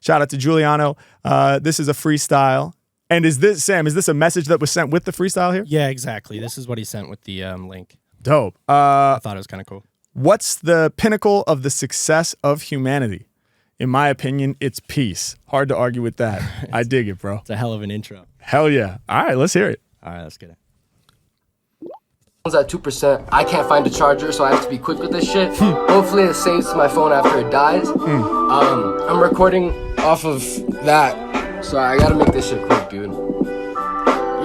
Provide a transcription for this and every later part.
Shout out to Guiliano. This is a freestyle. And is this, Sam, is this a message that was sent with the freestyle here? Yeah, exactly. This is what he sent with the link. Dope. I thought it was kind of cool. What's the pinnacle of the success of humanity? In my opinion, it's peace. Hard to argue with that. I dig it, bro. It's a hell of an intro. Hell yeah. All right, let's hear it. All right, let's get it. At 2%. I can't find a charger, so I have to be quick with this shit. Hopefully it saves my phone after it dies. I'm recording off of that, so I gotta make this shit quick, dude.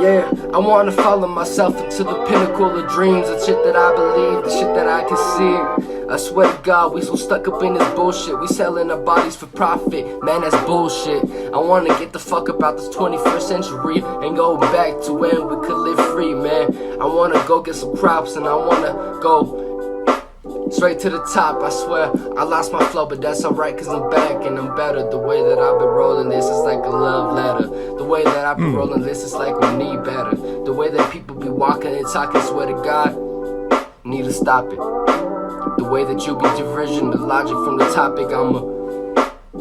Yeah, I wanna follow myself into the pinnacle of dreams, the shit that I believe, the shit that I can see. I swear to God, we so stuck up in this bullshit. We selling our bodies for profit, man, that's bullshit. I wanna get the fuck up out this 21st century and go back to when we could live free, man. I wanna go get some props and I wanna go straight to the top. I swear, I lost my flow, but that's alright, cause I'm back and I'm better. The way that I've been rolling this is like a love letter. The way that I've been rolling this is like we need better. The way that people be walking and talking, swear to God, need to stop it. The way that you be diversion, the logic from the topic, I'm a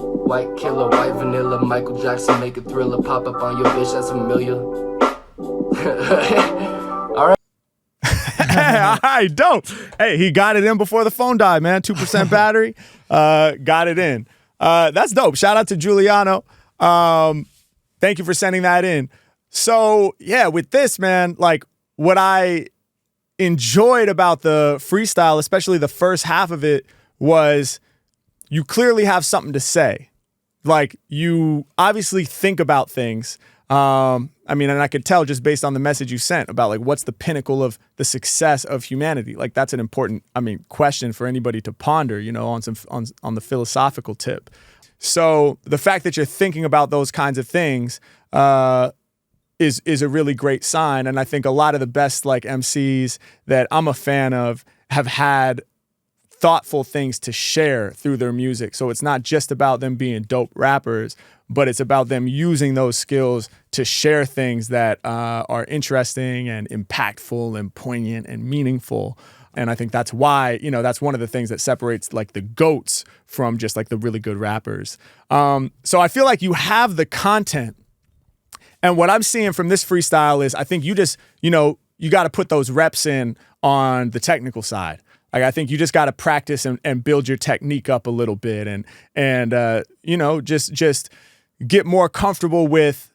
white killer, white vanilla, Michael Jackson, make a thriller, pop up on your bitch, that's familiar. All right. All right, dope. Hey, he got it in before the phone died, man. 2% battery. Got it in. That's dope. Shout out to Guiliano. Thank you for sending that in. So, yeah, with this, man, like what I enjoyed about the freestyle, especially the first half of it, was you clearly have something to say. Like, you obviously think about things. I mean, and I could tell just based on the message you sent about like what's the pinnacle of the success of humanity. Like that's an important, question for anybody to ponder, on the philosophical tip. So the fact that you're thinking about those kinds of things is a really great sign. And I think a lot of the best like MCs that I'm a fan of have had thoughtful things to share through their music. So it's not just about them being dope rappers, but it's about them using those skills to share things that are interesting and impactful and poignant and meaningful. And I think that's why, that's one of the things that separates like the GOATs from just like the really good rappers. So I feel like you have the content. And what I'm seeing from this freestyle is I think you just, you got to put those reps in on the technical side. Like I think you just got to practice and build your technique up a little bit and just get more comfortable with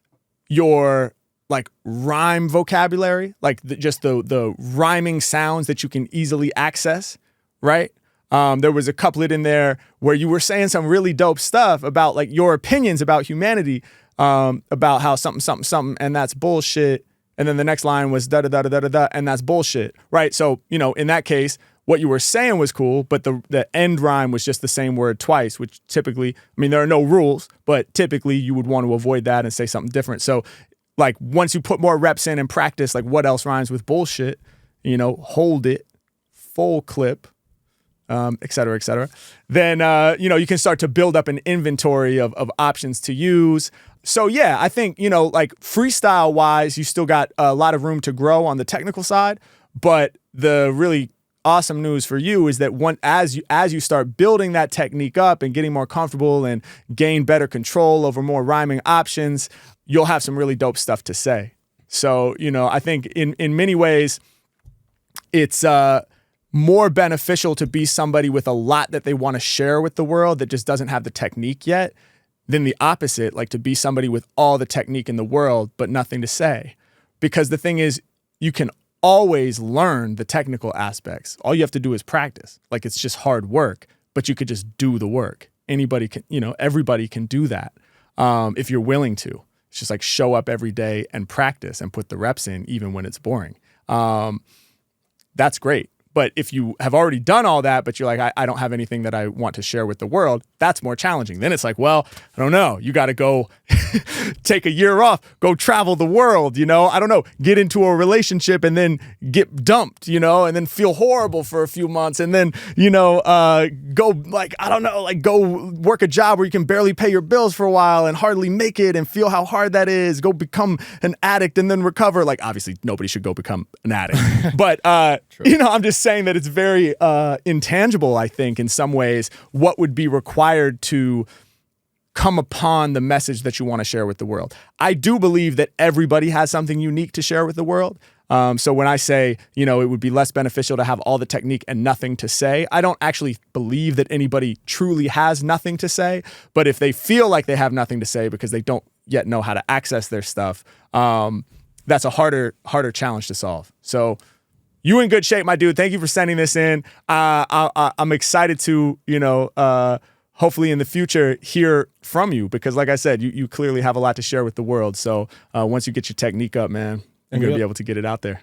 your like rhyme vocabulary, like the rhyming sounds that you can easily access, right? There was a couplet in there where you were saying some really dope stuff about like your opinions about humanity, about how something, and that's bullshit. And then the next line was da-da-da-da-da-da, and that's bullshit, right? So, in that case, what you were saying was cool, but the end rhyme was just the same word twice, which typically, there are no rules, but typically you would want to avoid that and say something different. So like once you put more reps in and practice, like what else rhymes with bullshit, hold it, full clip, et cetera, then, you can start to build up an inventory of options to use. So yeah, I think, like freestyle wise, you still got a lot of room to grow on the technical side, but the really awesome news for you is that as you start building that technique up and getting more comfortable and gain better control over more rhyming options, you'll have some really dope stuff to say. So, I think in many ways, it's more beneficial to be somebody with a lot that they want to share with the world that just doesn't have the technique yet than the opposite, like to be somebody with all the technique in the world but nothing to say. Because the thing is, you can always learn the technical aspects. All you have to do is practice. Like it's just hard work, but you could just do the work. Anybody can, everybody can do that if you're willing to. It's just like show up every day and practice and put the reps in even when it's boring. That's great. But if you have already done all that, but you're like, I don't have anything that I want to share with the world, that's more challenging. Then it's like, well, I don't know. You got to go take a year off, go travel the world, I don't know, get into a relationship and then get dumped, and then feel horrible for a few months. And then, go like, I don't know, like go work a job where you can barely pay your bills for a while and hardly make it and feel how hard that is. Go become an addict and then recover. Like, obviously nobody should go become an addict, but, I'm just saying that it's very intangible, I think, in some ways, what would be required to come upon the message that you want to share with the world. I do believe that everybody has something unique to share with the world. So when I say, you know, it would be less beneficial to have all the technique and nothing to say, I don't actually believe that anybody truly has nothing to say. But if they feel like they have nothing to say because they don't yet know how to access their stuff, that's a harder challenge to solve. So you in good shape, my dude. Thank you for sending this in. I'm excited to, you know, hopefully in the future hear from you because like I said, you clearly have a lot to share with the world. So once you get your technique up, man, you're going to be able to get it out there.